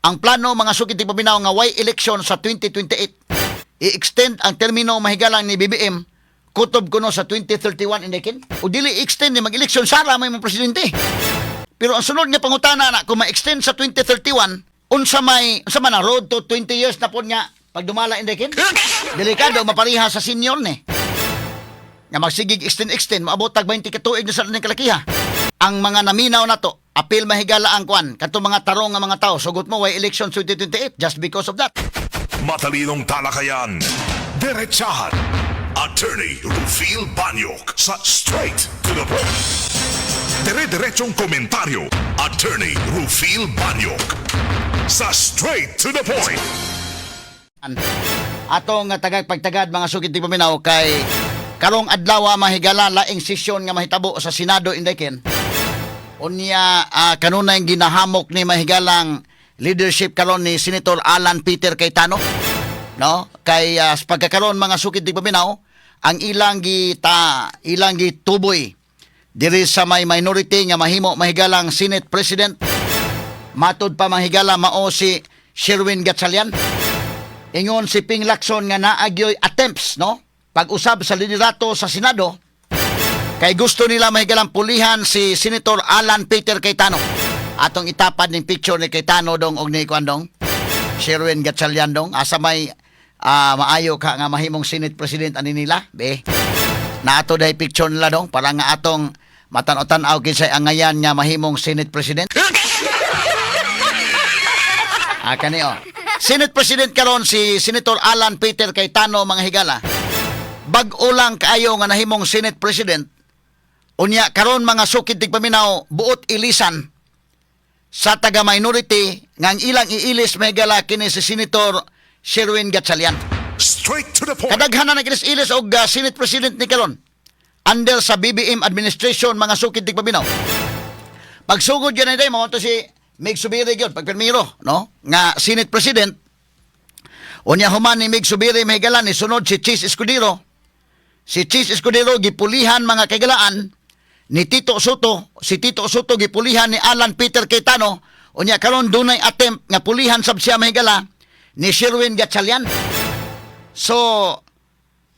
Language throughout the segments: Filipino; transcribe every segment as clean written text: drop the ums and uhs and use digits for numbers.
ang plano mga sukid ti paminaw nga way election sa 2028. I-extend ang termino mahigalang ni BBM kutob kuno sa 2031 indikin. O dili extend ni mag-election sara may mga presidente. Pero ang sunod nga pangutana na kung ma-extend sa 2031, unsa man ang road to 20 years na po niya pag dumala indikin. Delikado mapariha sa senior ni. Nga magsigig extend maabot tag 20 katuig na sa ning kalakiha. Ang mga naminaw na to, apil mahigala ang kwan kadto mga tarong nga mga tao sugot mo way election 2028 just because of that. Matalinong talakayan, diretsahan, Attorney Rufil Banyok sa Straight to the Point. Dire-diretsong komentaryo, Attorney Rufil Banyok sa Straight to the Point. Atong tagag-pagtagad mga sukid ti paminaw kay karong adlaw mahigala laing sesyon nga mahitabo sa Senado indiken. Unya kanunay ginahamok ni mahigalang leadership karon ni Senator Alan Peter Cayetano, no? Kay pagkakaron mga sukid ti paminaw ang ilang gituboy diri sa may minority nga mahimo mahigalang Senate President. Matud pa mahigala mao si Sherwin Gatchalian. Ingon si Ping Lacson nga naagyoy attempts, no? Pag-usab sa liderato sa Senado kay gusto nila mahigalang pulihan si Senator Alan Peter Cayetano. Atong itapad ning picture ni Cayetano dong og ni Kwandong Sherwin Gatchalian dong asa may maayo ka nga mahimong Senate President ani nila be. Na ato day picture nila dong para nga atong matan-o-tan-aw kinsay angayan nga mahimong Senate President. Kani Senate President karon si Senator Alan Peter Cayetano mga higala. Bag-o lang kaayo nga nahimong Senate President. Unya karon mga sukid tig paminaw buot ilisan sa taga-minority nga ang ilang iilis mahigala kini si Senator Sherwin Gatchalian. Straight to the point. Kadaghanan na ilis og Senate President ni karon under sa BBM administration mga sukid tig paminaw. Pagsugod yan day mo to si Mig Subiri gyud pagpermiro, no? Nga Senate President. Unya human ni Mig Subiri mahigala ni sunod si Chis Escudero. Si Chis Escudero gipulihan mga kagalaan ni Tito Soto. Si Tito Soto gipulihan ni Alan Peter Cayetano. Unya karon dunay attempt nga pulihan sab siya mahigala ni Sherwin Gatchalian. So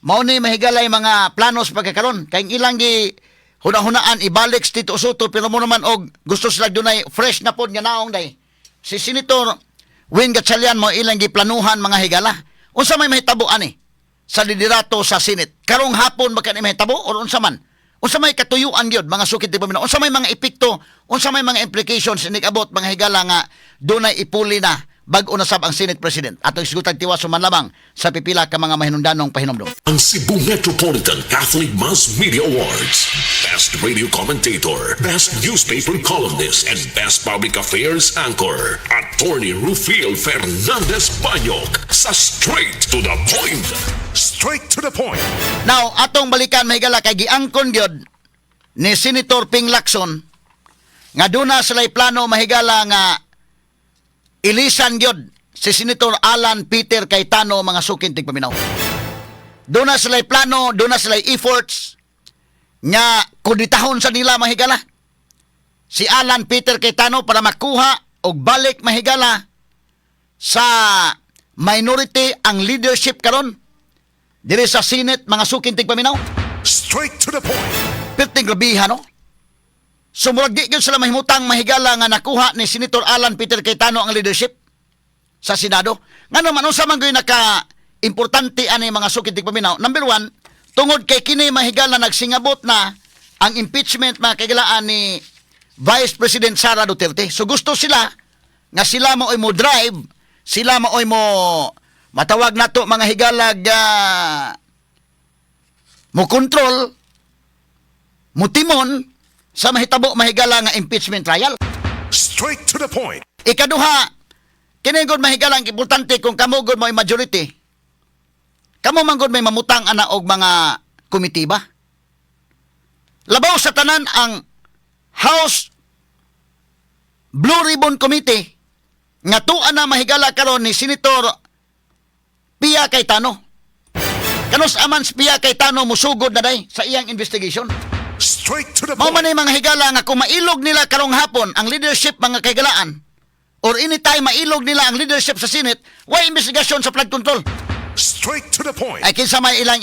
mao ni mahigalay mga planos pagkakaron kay ilang gi hunahunaan ibalik si Tito Soto pero mo naman og gusto sila dunay fresh na pod nga naong day. Si Senator Win Gatchalian mo ilang giplanuhan mga higala. Unsa may mahitabo ani sa liderato sa Senate? Karong hapon ba kani mahitabo or unsa man? Unsa may katuyuan gyud mga sukid ti paminaw? Unsa may mga epekto? Unsa may mga implications inig-abot mga higala nga dunay ipuli na bag-o na sab ang Senate President? Ato isgutag tiwas man lamang sa pipila ka mga mahinungdanong pahinomdom. Ang Cebu Metropolitan Catholic Mass Media Awards. Best Radio Commentator, Best Newspaper Columnist, and Best Public Affairs Anchor. Attorney Rufil Fernandez Banyok sa Straight to the Point. Straight to the Point. Now, atong balikan mahigala kay giangkon gyud ni Senator Ping Lacson nga duna sila'y plano mahigala nga ilisan gyud si Senator Alan Peter Cayetano mga sukid tig paminaw. Duna sila'y plano, duna sila'y efforts nga kuditahon sa nila mahigala si Alan Peter Cayetano para makuha og balik mahigala sa minority ang leadership karon diri sa Senate mga sukid tig paminaw. Straight to the point. Perting grabihan, no? Sumurag di gyud sila mahimutang mahigala nga nakuha ni Senator Alan Peter Cayetano ang leadership sa Senado. Ngano man unsa man gyud naka importante ani mga sukid tig paminaw. Number 1, tungod kay kini mahigala nagsingabot na ang impeachment mga kagalaan ni Vice President Sara Duterte. So gusto sila nga sila maoy mo drive, sila maoy mo matawag nato mga higalag mo control, mo timon sa mahitabo mahigala nga impeachment trial. Straight to the point. Ikaduha, kini gud mahigala ang importante kung kamo gud mo majority. Kamo man gud may mamutang ana og mga komitiba. Labaw sa tanan ang House Blue Ribbon Committee nga tuan na mahigala karon ni Senator Pia Cayetano. Kanos aman si Pia Cayetano musugod na day sa iyang investigation. Straight to the Mao point. man mga higala nga kung mailog nila karong hapon ang leadership mga kagalaan or anytime mailog nila ang leadership sa Senate, why investigasyon sa flood control? Straight to the point. Ay kinsa may ilang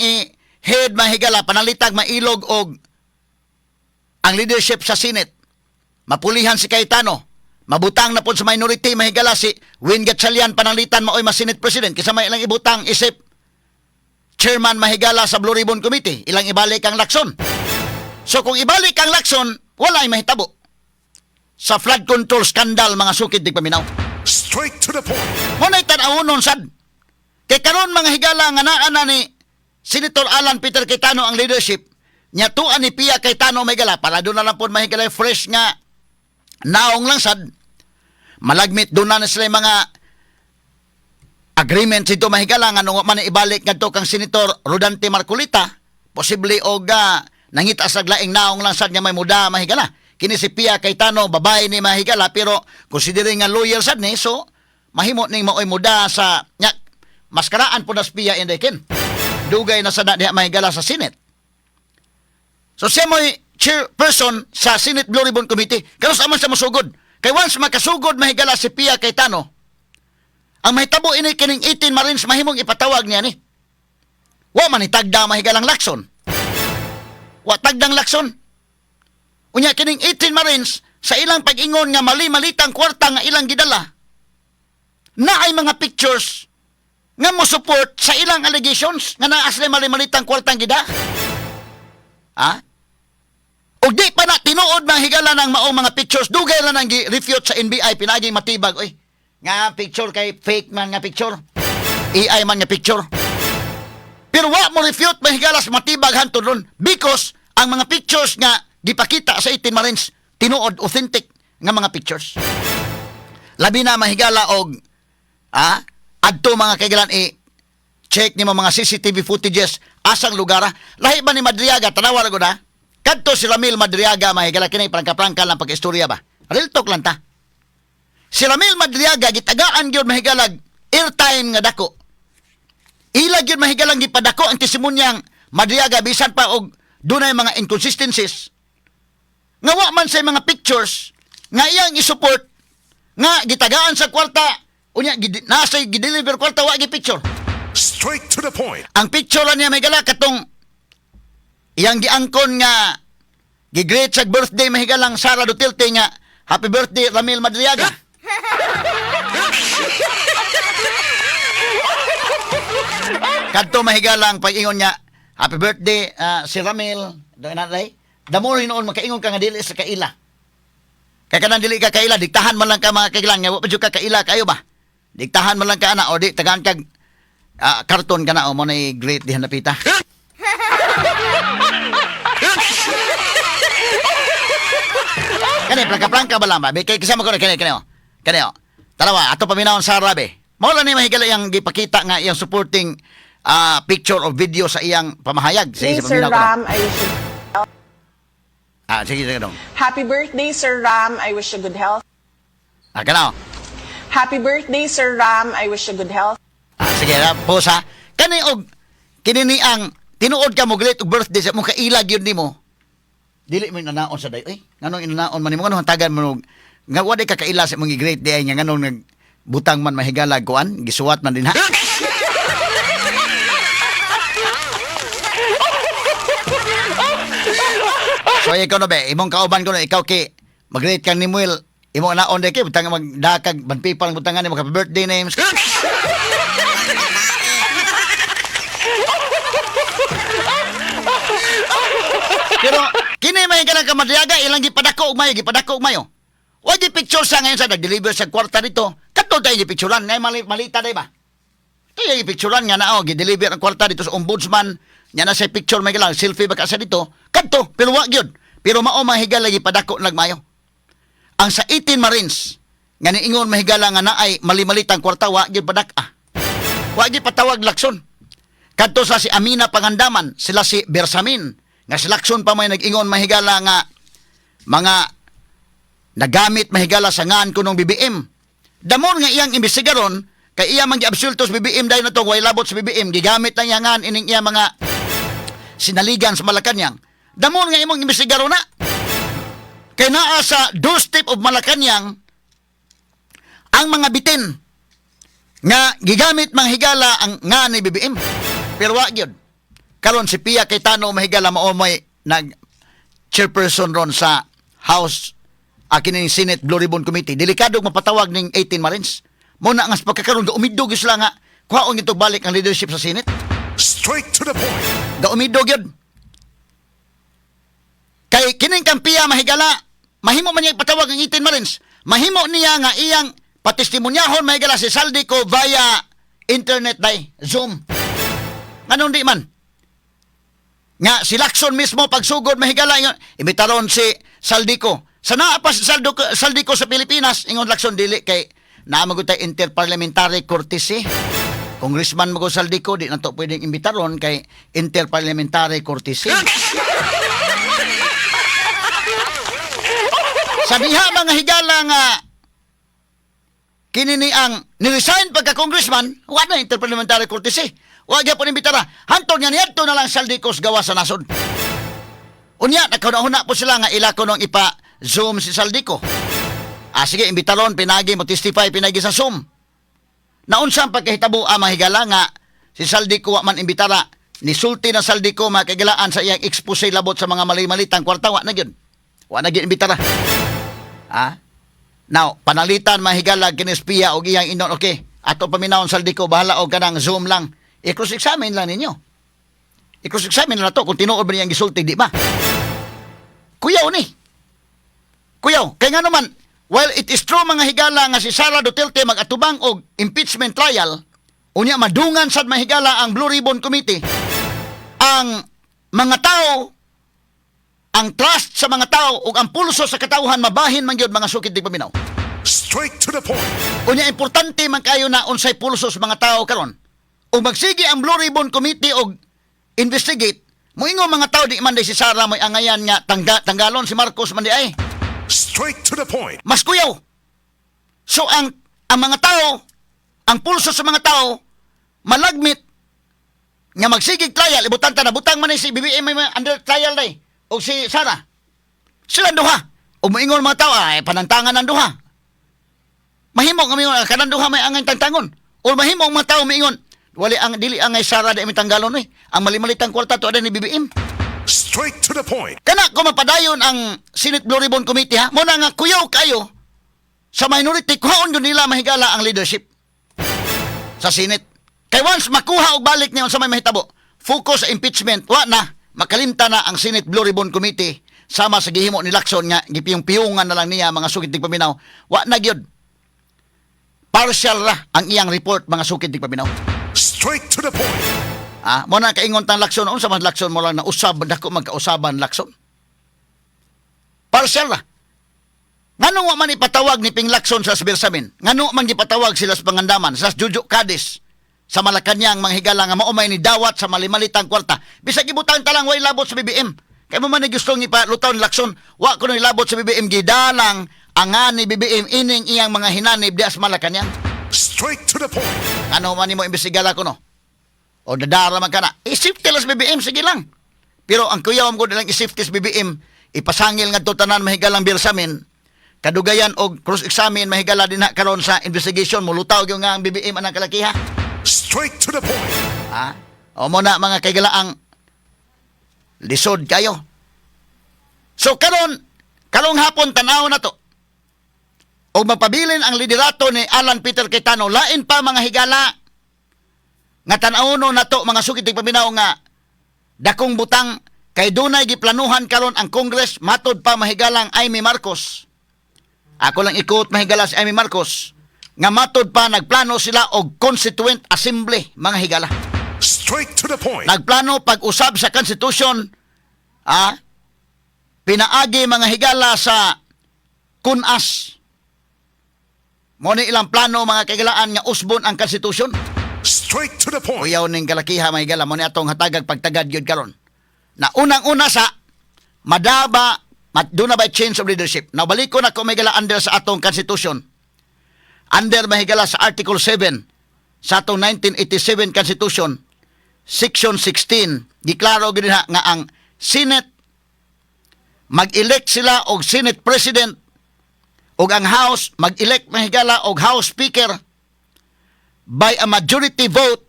head mahigala panalitag mailog og ang leadership sa Senate. Mapulihan si Cayetano. Mabutang na po sa minority mahigala si Win Gatchalian panalitan maoy mas Senate President. Kinsa may ilang ibutang isip chairman mahigala sa Blue Ribbon Committee. Ilang ibalik ang Lacson. So kung ibalik ang Lacson, wala ay mahitabo sa flood control scandal mga sukid di paminaw. Straight to the point. Muna'y tanawonon sad. Kay karon mga higala nga naa ni Senator Alan Peter Cayetano ang leadership, nya tuan ni Pia Cayetano may gala para doon na lang po may higala fresh nga naong lang sad. Malagmit doon na sila yung mga agreement dito mahigala nga nung man ibalik ngadto kang Senator Rodante Marcolita, posible og nangita sa laing naong lang sad nga may muda mahigala. Kini si Pia Cayetano babae ni mahigala pero considering nga lawyer sad ni so mahimo ning maoy muda sa nya maskaraan po na si Pia Indekin. Dugay na sa diha mahigala sa Senate. So siya mo'y chairperson sa Senate Blue Ribbon Committee. Kaya sa man siya masugod. Kaya once makasugod mahigala si Pia Cayetano, ang mahitabo ini kining 18 Marines mahimong ipatawag niya ni. Wa man itagda mahigalang Lacson. Wa tagdang Lacson. Unya kining 18 Marines sa ilang pag-ingon nga mali-malitang kwarta nga ilang gidala. Na ay mga pictures nga mo support sa ilang allegations nga naa sila mali-malitang kwartang gida. Ha? O di pa na tinuod ng higala ng maong mga pictures, dugay lang ang refute sa NBI, pinaging matibag. Oy, nga picture kay fake man nga picture. AI man nga picture. Pero wa mo refute mahigala sa matibag hantod ron because ang mga pictures nga gipakita sa 18 Marines, tinuod authentic nga mga pictures. Labi na mahigala og adto mga kaigalan check ni mga CCTV footages asang lugar. Lahi ba ni Madriaga tanawa ra gud ha? Kadto si Ramil Madriaga mahigala kini prangka-prangka lang pag-istorya ba. Real talk lang ta. Si Ramil Madriaga gitagaan gyud mahigalag airtime nga dako. Ila gyud mahigalang gipadako ang testimonyang Madriaga bisan pa og dunay mga inconsistencies. Nga wa man say mga pictures nga iyang i-support nga gitagaan sa kwarta unya nasa gideliver kwarta wa gi picture. Straight to the point. Ang picture lang niya may gala katong iyang giangkon nga gi-greet sa birthday mahigalang Sara Duterte nga happy birthday Ramil Madriaga. Kadto mahigalang pag-ingon niya happy birthday si Ramil do inalay. Damo rin noon makaingon ka nga dili sa kaila. Kaya kanang dili ka kaila diktahan man lang ka mga kailang nga wa pa jud ka kaila kayo ba. Diktahan man lang ka ana o di tagaan kag karton ka na o mo na great dihan napita. Kani plangka-plangka ba lang ba? Kay kasama ko na kani o. Kani o. Tarawa ato paminawon sa Arabe. Mao lang ni mahigala yang gipakita nga iyang supporting picture or video sa iyang pamahayag. Hey, Sa Sir paminaw ko. Ram, I wish you... Sige dong. Happy birthday, Sir Ram. I wish you good health. Kana o. Happy birthday, Sir Ram. I wish you good health. Sige na, pause ha. Kani og kinini ang tinuod ka mo great og birthday sa mo kailag yun nimo. Dili mo nanaon sa day. Nganong inanaon man nimo nganong hantagan mo nga wa ka kaila sa mong great day nga nganong nag butang man mahigalag kuan, gisuwat man din ha. So ikaw no be, imong kauban ko no ikaw ki mag-great kang ni Muel. Imo naon day kay butang magdakag banpipal ang butangan nimo happy birthday names. Pero kini may kanang kamadriaga ilang gipadako og mayo. Wa di picture sa ngayon sa nag-deliver sa kwarta dito. Kadto tay gi picturean ngay malita day ba? Tay gi picturean nga nao gi-deliver ang kwarta dito sa ombudsman. Nya na sa picture may lang selfie ba ka sa dito. Kadto pero wa gyud. Pero mao mahigal lagi padako nagmayo. Ang sa 18 Marines nga niingon mahigala nga naay mali-malitang kwarta wa gyud padak-a. Wa gyud patawag Lacson. Kadto sa si Amina Pangandaman, sila si Bersamin, nga si Lacson pa may nag-ingon mahigala nga mga nagamit mahigala sa ngan kunong BBM. Damon nga iyang imbestigaron kay iya man giabsultos BBM dahil na to way labot sa BBM gigamit lang yang ngan ining iya mga sinaligan sa Malacañang. Damon nga imong imbestigaron na. Kay naa sa doorstep of Malacañang ang mga bitin nga gigamit mga higala ang nga ni BBM. Pero wa gyud. Karon si Pia Cayetano mahigala mao may nag chairperson ron sa House akin ning Senate Blue Ribbon Committee. Delikado mapatawag ning 18 Marines. Mo na ang pagkakaroon gaumidog gyud sila nga kuhaon gitog balik ang leadership sa Senate. Straight to the point. Gaumidog gyud. Kay kining kampiya mahigala, mahimo man niya ipatawag ang 18 Marines. Mahimo niya nga iyang patestimonyahon mahigala si Saldico via internet day, Zoom. Anong di man? Nga si Lacson mismo pagsugod mahigala ingon, imbitaron si Saldico. Sana pa si Saldico sa Pilipinas, ingon Lacson dili kay naamagod tay interparliamentary courtesy. Congressman mo Saldico, di na to pwedeng imbitaron kay interparliamentary courtesy. Sa diha mga higala nga kini ni ang niresign pagka-congressman, wa na interparliamentary courtesy. Wa gyapon imbitara. Hantod nga niadto na lang Saldicos gawa sa nasod. Unya nakahuna po sila nga ila ko nung ipa-Zoom si Saldico. Sige imbitaron pinagi mo testify pinagi sa Zoom. Naunsang pagkahitabo mga higala nga si Saldico wa man imbitara. Nisulti na Saldico makagilaan sa iyang expose labot sa mga mali-malitang kwarta wa na gyud. Wa na gyud imbitara. Now, panalitan mahigala kinespiya og iyang inon, okay, ato paminawon Saldico, bahala og kanang Zoom lang. I-cross-examine lang ninyo. I-cross-examine na to kung tinuod ba niyang gisulti, di ba? Kuyaw ni. Kuyaw, kaya nga naman, while it is true mga higala nga si Sara Duterte mag-atubang og impeachment trial, unya madungan sad mahigala ang Blue Ribbon Committee, ang mga tao ang trust sa mga tao ug ang pulso sa katawhan mabahin man gyud mga sukid dig paminaw. Straight to the point. Unya importante man kayo na unsay pulso sa mga tao karon. Ug magsige ang Blue Ribbon Committee og investigate, moingon mga tao di man day si Sara moy angayan nga tanggalon si Marcos man di ay. Straight to the point. Mas kuyaw. So ang mga tao, ang pulso sa mga tao malagmit nga magsigig trial ibutan ta na butang man ni si BBM may under trial day. O si Sara, sila duha. O moingon mga tao, ay panantangan ng duha. Mahimo kami kanang duha may angay tantangon. O mahimo mga tao maingon, wali ang dili angay Sara di mitanggalon eh. Ang mali-malitang kwarta to ada ni BBM. Straight to the point. Kana ko mapadayon ang Senate Blue Ribbon Committee ha. Mo na nga kuyaw kayo sa minority kuhaon yun nila mahigala ang leadership sa Senate. Kay once makuha og balik niyon sa may mahitabo, focus sa impeachment, wa na. Makalimta na ang Senate Blue Ribbon Committee sama sa gihimo ni Lacson nga gipiyong-piyungan na lang niya mga sukid dig paminaw. Wa na gyud. Partial ra ang iyang report mga sukid dig paminaw. Straight to the point. Mo na kaingon tang Lacson unsa man Lacson mo lang na usab dako magkausaban Lacson. Partial ra. Ngano wa man ipatawag ni Ping Lacson sa Sibirsamin? Ngano man gipatawag sila sa Pangandaman, sa Jujo Cadiz? Sa Malacañang mga higala nga maumay ni dawat sa mali-malitang kwarta. Bisag ibutang talang way labot sa BBM. Kaya mo man ni gustong ipalutaw ni Lacson, wa ko ni labot sa BBM gidalang ang ni BBM ining iyang mga hinanib dias Malacañang. Straight to the point. Ano man nimo imbestigar ko no? O dadara man kana. I-safety lang sa BBM sige lang. Pero ang kuyaw ko nilang i-safety sa BBM, ipasangil ngadto tanan mahigalang Birsamin. Kadugayan og cross-examine mahigala din karon sa investigation mulutaw gyud nga ang BBM anang kalakiha. Straight to the point. O mo na mga kaigalaang lisod kayo. So karong hapon tanaw na to. O mapabilin ang liderato ni Alan Peter Cayetano, lain pa mga higala nga tan-awon na to mga sukid dig paminaw nga dakong butang kay dunay giplanuhan karon ang Congress matod pa mahigalang Amy Marcos. Ako lang ikot mahigala si Amy Marcos. Nga matod pa nagplano sila og Constituent Assembly mga higala. Straight to the point. Nagplano pag-usab sa Constitution, pinaagi mga higala sa kunas. Mo ni ilang plano mga kaigalaan nga usbon ang Constitution. Straight to the point. Uyaw ning kalakiha mga higala mo ni atong hatagag pagtagad gyud karon. Na unang-una sa madaba doon na by change of leadership. Nabalik ko na ko mga higala under sa atong Constitution. Under mahigala sa Article 7 sa atong 1987 Constitution, Section 16, giklaro gid nga ang Senate mag-elect sila og Senate President ug ang House mag-elect mahigala og House Speaker by a majority vote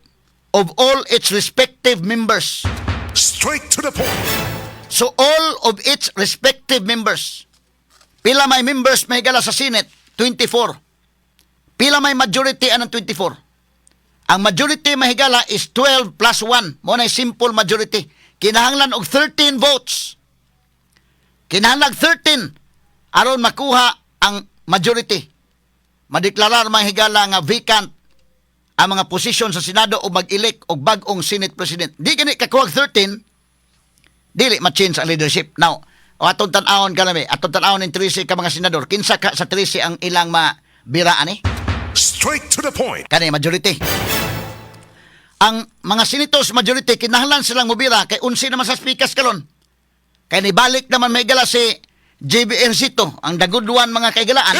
of all its respective members. Straight to the point. So all of its respective members. Pila may members mahigala sa Senate? 24. Pila may majority anang 24? Ang majority mahigala is 12 plus 1. Mo na simple majority. Kinahanglan og 13 votes. Kinahanglan 13 aron makuha ang majority. Madeklarar mahigala nga vacant ang mga posisyon sa Senado o mag-elect og bag-ong Senate President. Di gani kakuha 13, dili ma-change ang leadership. Now, atong tan-awon ka nami, atong tan-awon ng 13 ka mga senador, kinsa ka sa 13 ang ilang mabiraan eh? Straight to the point. Kani majority. Ang mga senators majority kinahanglan silang mubira kay 11 naman sa speakers karon. Kay nibalik naman may gala si JB Ejercito, ang dagudwan mga kaigalaan.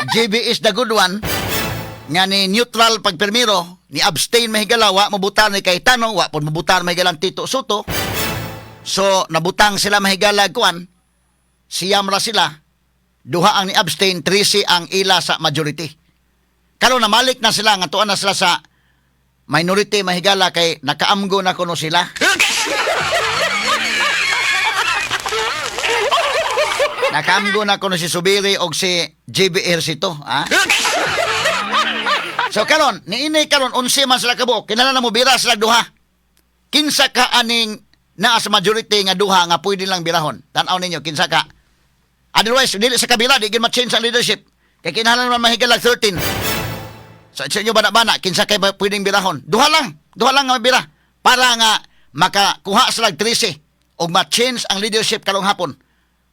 JB is the good one nga ni neutral pagpermiro, ni abstain mahigala, wa mabutar ni Cayetano, wa pud mabutar mahigalang Tito Soto. So nabutang sila mahigala kuan, siyam ra sila, duha ang ni abstain, 13 ang ila sa majority. Karon namalik na sila nga tuan na sila sa minority mahigala kay nakaamgo na kuno sila. Nakaamgo na kuno si Subiri og si JB Ejercito, ha? So karon, niinay karon 11 man sila kabuok, kinahanglan na mo bira sila duha. Kinsa ka aning naa sa majority nga duha nga pwede lang birahon. Tan-aw ninyo kinsa ka. Otherwise, dili sa kabila di gyud ma-change ang leadership. Kay kinahanglan naman mahigalag 13. So sa inyo bana-bana kinsa kay pwedeng birahon? Duha lang nga mabira para nga makakuha sila 13 og ma-change ang leadership karong hapon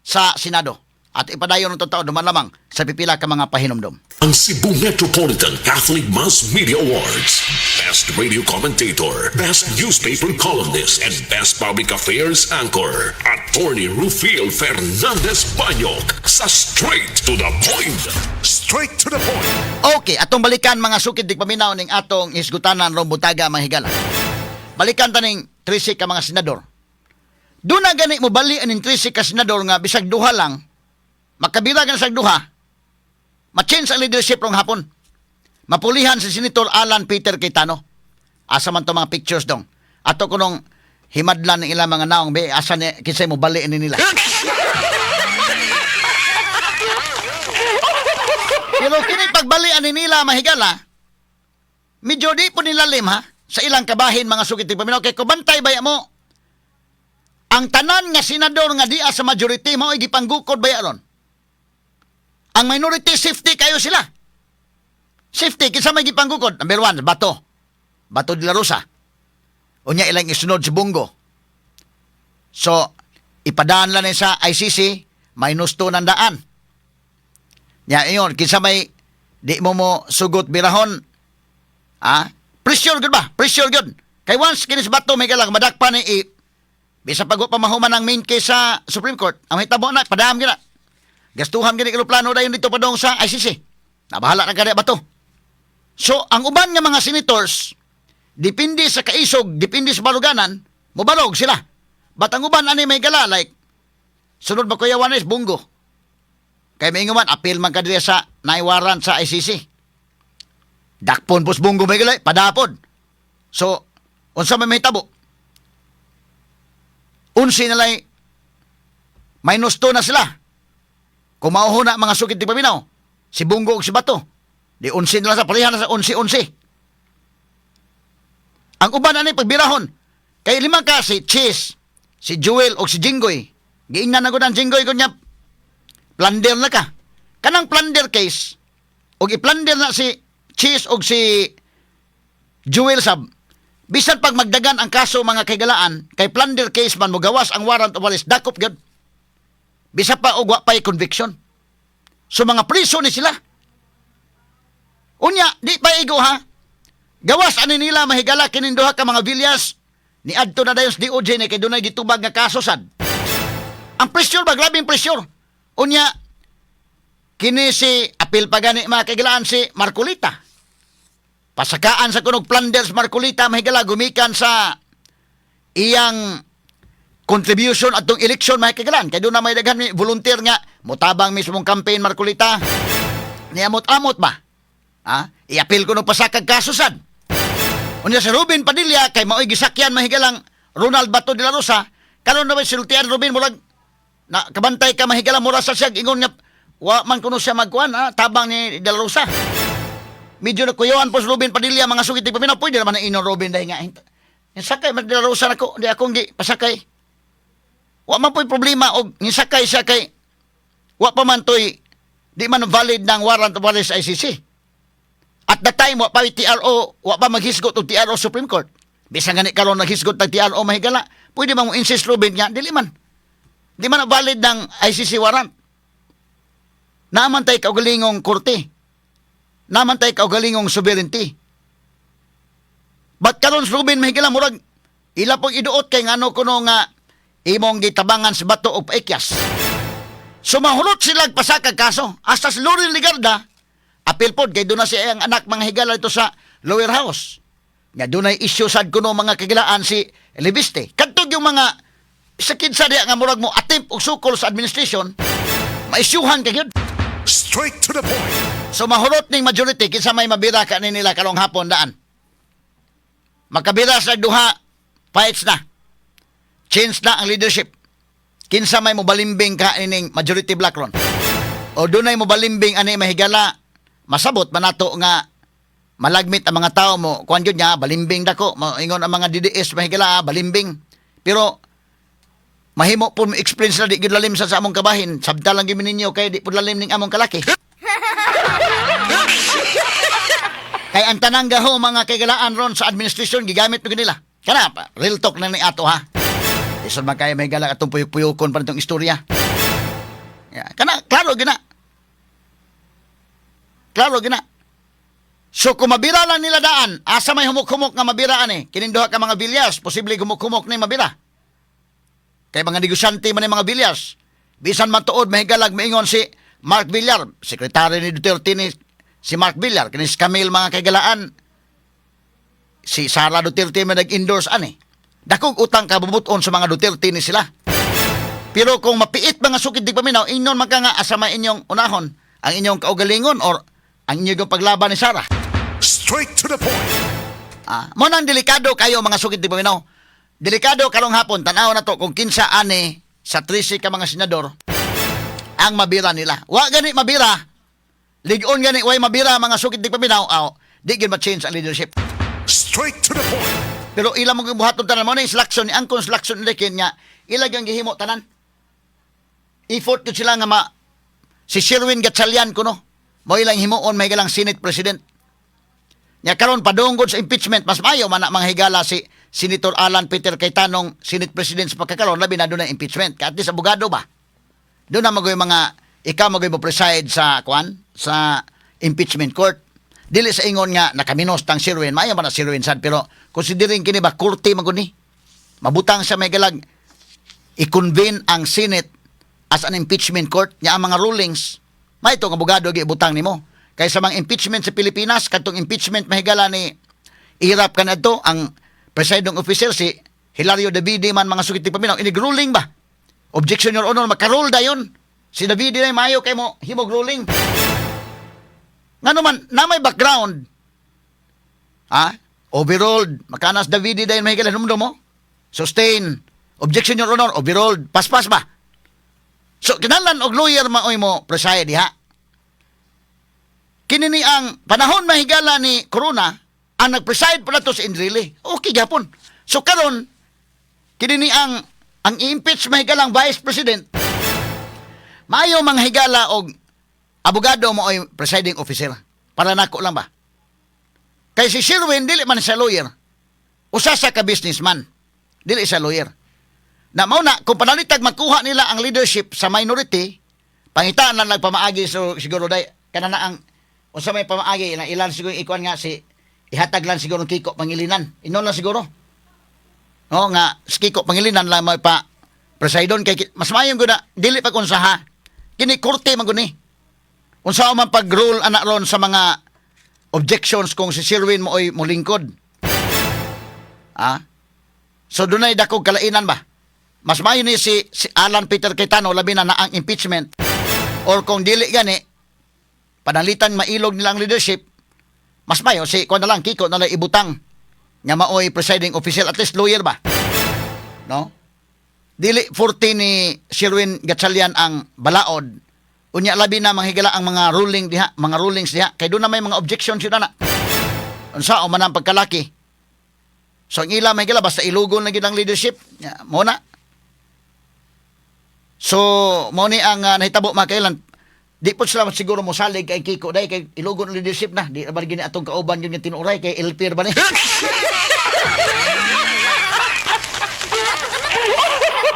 sa Senado. At ipadayon ng totoo duman lamang sa pipila ka mga pahinomdom. Ang Cebu Metropolitan Catholic Mass Media Awards. Best Radio Commentator, Best Newspaper Columnist, and Best Public Affairs Anchor. Attorney Rufil Fernandez Banyok sa Straight to the Point. Straight to the Point. Okay, atong balikan mga sukid paminaw ning atong isgutanan ron butaga mahigala. Balikan taning 13 ka mga senador. Doon na gani mo bali aning 13 ka senador nga bisag duha lang, makabira ka na sa duha, ma-change ang leadership rong hapon. Mapulihan si Senator Alan Peter Cayetano. Asa man to mga pictures dong. Ato ko nung himadlan ng ilang mga naong be, asa ni kinsay mo bali ani nila. Pero kini pagbali ani nila mahigala, medyo di po nilalim ha, sa ilang kabahin mga sukit paminaw. Kay kubantay baya mo, ang tanan nga senador nga diya sa majority mo ay gipanggukod baya ron. Ang minority safety kayo sila. Safety kinsa may gipanggukod? Number 1, Bato de la Rosa. Unya ilang isunod si Bungo. So ipadaan lang sa ICC -2 ng daan. Nya iyon kinsa may di mo sugot birahon. Pressure gud ba? Pressure gud. Kay once kinis Bato may galang madakpan ni bisa pag pamahuman ng main case sa Supreme Court, ang hitabo na, padaham gina. Gastuhan gini plano dayon dito padong sa ICC. Nabahala na kaya ba to? So, ang uban nga mga senators, depende sa kaisog, depende sa baluganan, mubalog sila. But ang uban ani may gala, like, sunod ba Kuya Juanes, Bungo. Kaya may inguman, appeal man kadiri sa naiwaran sa ICC. Dakpon pos Bungo may gala, padapod. So, unsa may hitabo? 11 na lang, -2 na sila. Kung mauho na mga sukit di paminaw, si Bungo o si Bato, di 11 na lang sa palihan na sa 11-11. Ang uban na ni pagbirahon, kay lima ka si Cheese, si Jewel o si Jinggoy. Giingnan na ko ng Jinggoy ko niya, plunder na ka. Kanang plunder case, o i-plunder na si Cheese o si Jewel sab, bisan pag magdagan ang kaso mga kaigalaan, kay plunder case man mo gawas ang warrant of arrest, dakop gyud. Bisa pa og wa pay conviction. So mga priso ni sila. Unya, di pa igo ha. Gawas ani nila mahigala kining duha ka mga Villas ni adto na dayon sa DOJ ni kay dunay gitubag nga kaso sad. Ang pressure ba grabing pressure. Unya kini si apil pa gani mga kaigalaan si Marcolita. Pasakaan sa kunog plunders Marcolita mahigala gumikan sa iyang contribution atong eleksyon mahikagalan. Kaya doon na may daghan ni volunteer nga, mutabang mismong campaign Marcolita. Niamot-amot ba? Iapil ko no pasakag kasusad. Unya si Ruben Padilla, kay mao'y gisakyan mahigalang Ronald Bato de la Rosa, karon na ba silutian Ruben, murag, na kabantay ka mahigalang mura sa siya, ingon nga, wa man kuno siya magkuhan, tabang ni de la Rosa. Medyo nakuyawan po si Ruben Padilla, mga sugit paminaw, pwede naman na inon Ruben dahil nga, yung sakay, de la Rosa na ko, di akong pasakay. Wa man po'y problema og nisakay siya kay wa pa man to'y di man valid ng warrant of arrest sa ICC. At the time wa pa TRO, wa pa maghisgot og TRO Supreme Court. Bisan gani karon naghisgot tag TRO mahigala, pwede man mo insist Ruben nga dili man. Di man valid ng ICC warrant. Naman tay kaugalingong korte. Naman tay kaugalingong sovereignty. But karon Ruben mahigala murag ila pong iduot kay ngano kuno nga imong gitabangan sa bato o paikyas. Sumahulot sila pasakag kaso. Hasta si Loren Ligarda, apil pod, kay doon na siya ang anak mga higala ito sa lower house. Nga doon ay issue sad kuno mga kagilaan si Elibiste. Kadtog yung mga sakid sa diya nga murag mo attempt og sukol sa administration, maisyuhan kagyud. Straight to the point. Sumahulot ning majority, kinsa may mabira ka nila karong hapon daan. Makabira sa duha, fights na. Change na ang leadership. Kinsa may mobalimbing ka ining majority black ron. O dunay mobalimbing ani mahigala, masabot manato nga malagmit ang mga tao mo. Kuan gyud nya balimbing dako, moingon ang mga DDS mahigala balimbing. Pero mahimo po experience na di gyud lalim sa among kabahin. Sabta lang gyud ninyo kay di pud lalim ning among kalaki. Kay ang tanang gaho mga kagalaan ron sa administration gigamit mo nila. Kana pa, real talk na ni ato ha. Isod man kaya may galak atong puyok-puyokon pa nitong istorya. Yeah. Kana, klaro gina. Klaro gina. So kung mabira lang nila daan, asa may humok-humok nga mabiraan kininduha ka mga bilyas, posible humok-humok na mabira. Kay mga negosyante man mga bilyas. Bisan man tuod, mahigalag maingon si Mark Villar, sekretary ni Duterte ni si Mark Villar, kinis Camille mga kagalaan, si Sara Duterte man nag-endorse Dakog utang kabubuton sa mga Duterte ni sila. Pero kung mapiit mga sukid di paminaw, inyon man ka nga asama inyong unahon, ang inyong kaugalingon or ang inyong paglaban ni Sara. Straight to the point. Mo nang delikado kayo mga sukid di paminaw. Delikado karong hapon, tanaw na to kung kinsa ani sa 13 ka mga senador ang mabira nila. Wa gani mabira. Ligon gani way mabira mga sukid di paminaw. Di gyud ma-change ang leadership. Straight to the point. Pero ilang mga buhaton tanan mo na yung selection ni Angkon selection lekin niya ilang yung gihimo tanan. Effort ko sila nga si Sherwin Gatchalian kuno. Mo ilang himuon may galang Senate President. Nya karon padungod sa impeachment mas maayo man na mga higala si Senator Alan Peter Cayetano Senate President sa pagkakaroon labi na doon na impeachment. At least abogado ba? Doon na magoy mga ikaw magoy mo preside sa sa impeachment court. Dili sa ingon nga nakaminos tang Sherwin, maayo man na Sherwin sad pero considering kini ba korte maguni. Mabutang sa may galag i-convene ang Senate as an impeachment court nya ang mga rulings. May itong abogado gi butang nimo. Kay sa mga impeachment sa Pilipinas, kadtong impeachment mahigala ni ihirap ka na ito ang presiding officer si Hilario Davide man mga sugiti paminaw inig ruling ba? Objection your honor makarule dayon. Si Davide na maayo kay mo himog ruling. Ngano man na may background. Overruled. Makanas Davide dayon mahigala numdo mo. Sustain. Objection your honor. Overruled. Paspas ba? So kinahanglan og lawyer maoy mo preside diha. Kini ni ang panahon mahigala ni Corona ang nag-preside pa nato sa Enrile. Okay gyapon. So karon kini ni ang i-impeach mahigalang Vice President. Maayo mga higala og abogado mo ay presiding officer. Para nako lang ba? Kay si Sherwin, dili man siya lawyer. Usa sa ka-businessman. Dili siya lawyer. Na mauna, kung panalitag makuha nila ang leadership sa minority, pangitaan lang nagpamaagi so, siguro day, kanana ang unsa may pamaagi na ilan siguro ikuan nga si ihatag lang siguro Kiko Pangilinan. Inon lang siguro. No nga si Kiko Pangilinan lang may pa presidon kay mas mayong gud dili pa kunsaha. Kini korte man guni. Unsa man pag-rule anak ron sa mga objections kung si Sherwin mo oy molingkod. So dunay dakog kalainan ba? mas maayo ni si Alan Peter Cayetano labi na ang impeachment or kung dili gani panalitan mailog nila ang leadership, mas mayo si kuan na lang Kiko na lang ibutang nga maoy presiding official, at least lawyer ba, no? Dili 40 ni Sherwin Gatchalian ang balaod, unya labi na manghigala ang mga rulings diha kay doon na may mga objections yun na unsa o man ang pagkalaki. So ang ila mahigala basta ilugon na gid ang leadership mo na. So mo ni ang nahitabo mga kailan, di po sila siguro mo salig kay Kiko day kay ilugon ang leadership na, di ba gini atong kauban yun yung tinuray kay LPR ba ni.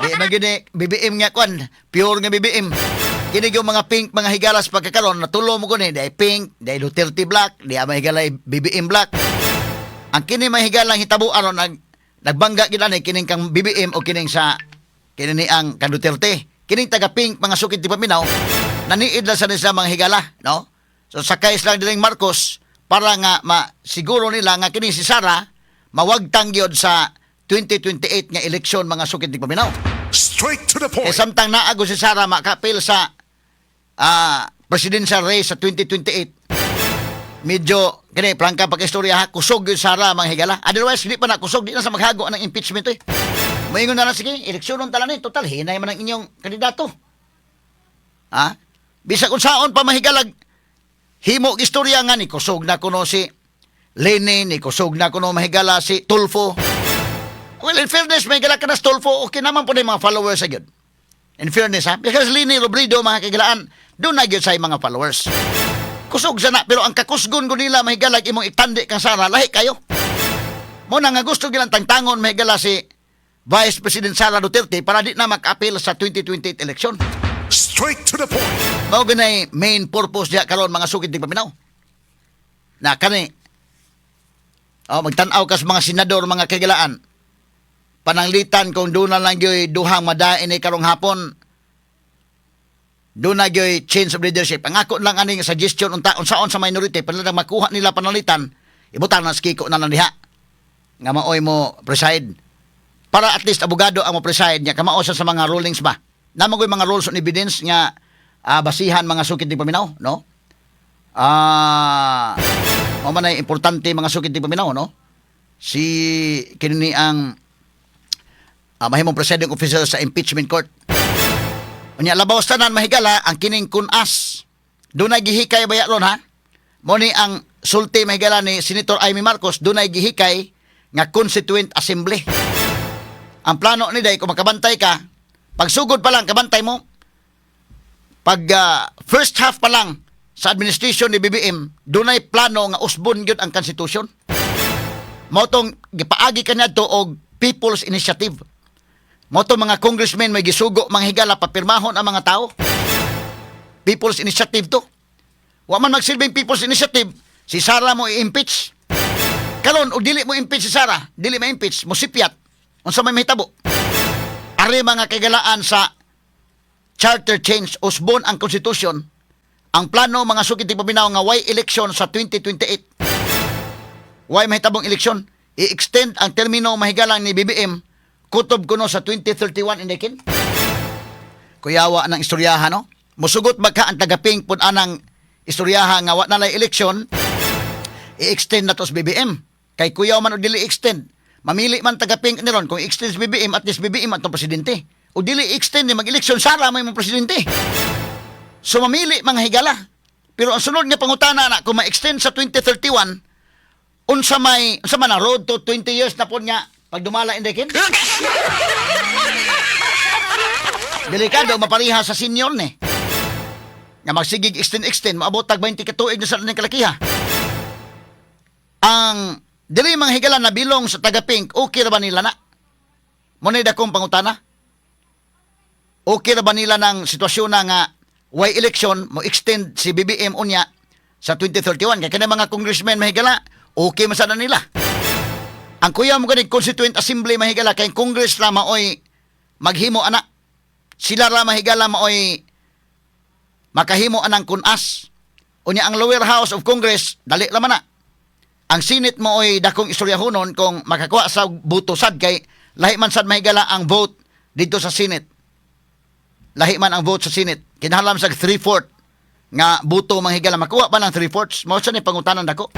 Di na gini BBM nga kwan, pure nga BBM. Kini yung mga pink, mga higalas pagkakaroon, natulo mo ko ni, di pink, di Duterte black, di mahigalay BBM black. Ang kini mahigalang hitabo aron nagbangga gid ani kining kang BBM o kining sa kini ang kan Duterte. Kining taga pink mga sukid di paminaw, naniid na sa nila mga higala, no? So sakay lang dining Marcos para nga masiguro nila nga kini si Sara mawagtang gyud sa 2028 nga eleksyon mga sukid di paminaw. Straight to the point. Eh samtang naago si Sara makapil sa presidential race sa 2028. Medyo kini prangka pag-istorya ha, kusog yung Sara mga higala. Otherwise hindi pa na kusog, di na sa maghago ng impeachment eh. Moingon na lang sige, eleksyonon tala ni total hinay man ang inyong kandidato. Ha? Bisa kung saon pa mahigalag himo istorya nga ni kusog na kuno si Lenin, ni kusog na kuno mahigala si Tulfo. Well, in fairness, mahigala ka na si Tulfo, okay naman po na yung mga followers agad. In fairness ha, because Lini Robredo mga kagilaan, doon na yun sa mga followers. Kusog sana, pero ang kakusgon ko nila mahigalag imong itandi kang Sara, lahi kayo. Muna nga gusto gilang tangtangon mahigala si Vice President Sara Duterte para di na mag-appeal sa 2028 election. Straight to the point. Mao ganay main purpose diha karon mga sukid di paminaw. Na kani magtan-aw kas mga senador mga kagilaan. Pananglitan kung doon na lang yo'y duhang madain ni karong hapon. Doon na yo'y change of leadership. Ang ako lang aning suggestion unsaon sa minority para lang makuha nila panalitan, ibutang na Kiko na lang diha. Nga maoy mo preside. Para at least abogado ang mo preside niya, kamao sa mga rulings ba. Namagoy mga rules on evidence nga basihan mga sukid di paminaw, no? Mo man ay importante mga sukid di paminaw, no? Si kini ang mahimong presiding officer sa impeachment court. Unya labaw tanan mahigala ang kining kunas. Dunay gihikay baya ron ha. Mo ni ang sulti mahigala ni Senator Amy Marcos, dunay gihikay nga Constituent Assembly. Ang plano ni day kung makabantay ka, pagsugod pa lang kabantay mo. Pag first half pa lang sa administration ni BBM, dunay plano nga usbon gyud ang konstitusyon. Mao tong gipaagi kaniadto og People's Initiative. Moto mga congressmen may gisugo mga higala papirmahon ang mga tao. People's Initiative to. Wa man magsilbing People's Initiative, si Sara mo i-impeach. Karon og dili mo impeach si Sara, dili ma-impeach, mo sipyat. Unsa may mahitabo? Ari mga kagalaan sa charter change usbon ang konstitusyon. Ang plano mga sukid ti paminaw nga way election sa 2028. Way mahitabong election, i-extend ang termino mahigalang ni BBM kutob kuno sa 2031 indikin. Kuyawa ng istoryahan, no? Musugot magka ang tagaping pun anang istoryahan nga wa na lay eleksyon, i-extend na to sa BBM. Kay kuyaw man o dili extend. Mamili man tagaping niron kung i-extend sa BBM at least BBM atong presidente. O dili i-extend ni mag-eleksyon Sara may mong presidente. So mamili mga higala. Pero ang sunod nga pangutana na kung ma-extend sa 2031, unsa man na road to 20 years na po niya pag dumala indikin? Delikado, mapariha sa senior ni. Nga magsigig extend, maabot tag 20 katuig na sa ning kalakiha. Ang dili mga higala na bilong sa taga-pink, okay ra ba nila na? Munay dakong pangutana? Okay ra ba nila ng sitwasyon na nga way election, mo extend si BBM unya sa 2031? Kaya mga congressmen mahigala, okay masana nila. Ang kuya mo ganing Constituent Assembly mahigala kay Congress ra maoy maghimo ana. Sila ra mahigala maoy makahimo anang kunas. Unya ang lower house of Congress dali ra man na. Ang Senate maoy dakong istoryahonon kung makakuha sa boto sad kay lahi man sad mahigala ang vote dito sa Senate. Lahi man ang vote sa Senate. Kinahanglan sa 3/4 nga buto mga higala. Makuha pa ng 3/4. Mao sa ni pangutanan dako.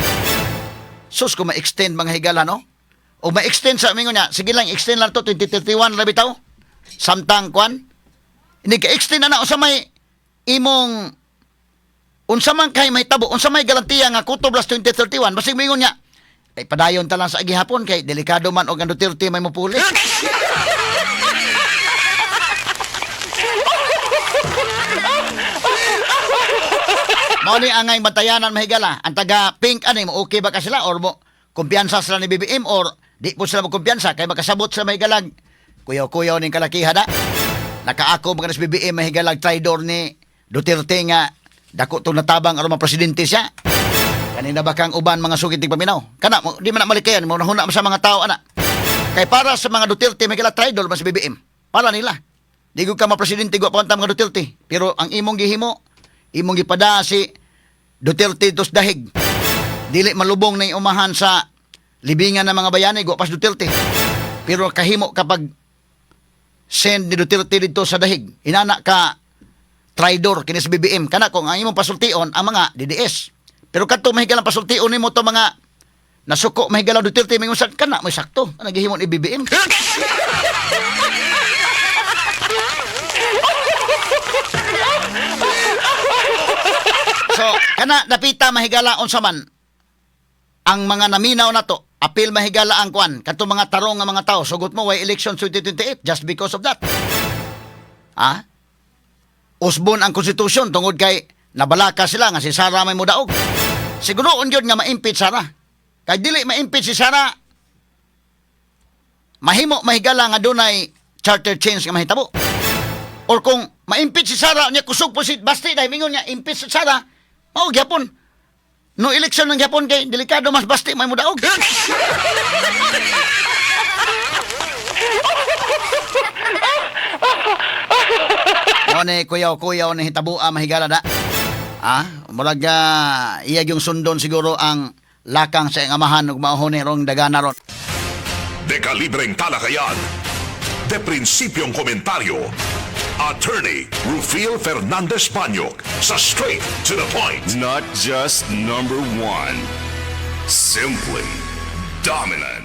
Sus kung ma-extend mga higala, no? O ma-extend sa mingon niya, sige lang, extend lang to 2031 labi taw. Samtang kwan. Hindi ka-extend na unsa may imong unsa man kay may tabo, unsa may garantiya nga kutob las 2031, basig mingon niya. Ay padayon ta lang sa gihapon kay delikado man og ang Duterte may mopuli. Mao ni angay batayanan mahigala. Ang taga pink ani mo okay ba ka sila or mo kumpiyansa sila ni BBM or di po sila mo kumpiyansa kay makasabot sa mahigalag. Kuyaw-kuyaw ning kalakiha da. Nakaako mga sa BBM mahigalag traidor ni Duterte nga dako to natabang aron presidente siya. Kanina ba kang uban mga sugid tig paminaw? Kana mo di man na malikayan mo nahuna sa mga tao ana. Kay para sa mga Duterte mahigalag traidor man sa BBM. Para nila. Di ko ka ma-presidente go pa mga Duterte. Pero ang imong gihimo imong gipada si Duterte dos dahig. Dili malubong na umahan sa libingan ng mga bayani go pas Duterte. Pero kahimo kapag send ni Duterte dito sa dahig. Inana ka traidor kini sa BBM. Kana kung ang imong pasultion ang mga DDS. Pero kadto mahigalang pasultion nimo to mga nasuko mahigalang Duterte mingon sa kana mo sakto. Ang gihimo ni BBM. So, kana napita mahigala unsa man ang mga naminaw na to, apil mahigala ang kwan, kadto mga tarong nga mga tao, sugot mo way election 2028 just because of that. Ha? Usbon ang konstitusyon tungod kay nabalaka sila nga si Sara may mudaog. Siguro unjud nga ma-impeach Sara. Kay dili ma-impeach si Sara, mahimo mahigala nga dunay charter change nga mahitabo. Or kung ma-impeach si Sara, niya kusog po si Basti dahil mingon niya, impeach si Sara, mao gyapon. No election ng gyapon kay delikado mas Basti may mudaog. Mo ni kuyaw-kuyaw ni hitabua mahigala da. Murag iya yung sundon siguro ang lakang sa iyang amahan ug maahon ni rong dagana ron. Dekalibreng talakayan. De prinsipyong komentaryo. Attorney Rufil Fernandez Panyok sa Straight to the Point. Not just number one, simply dominant.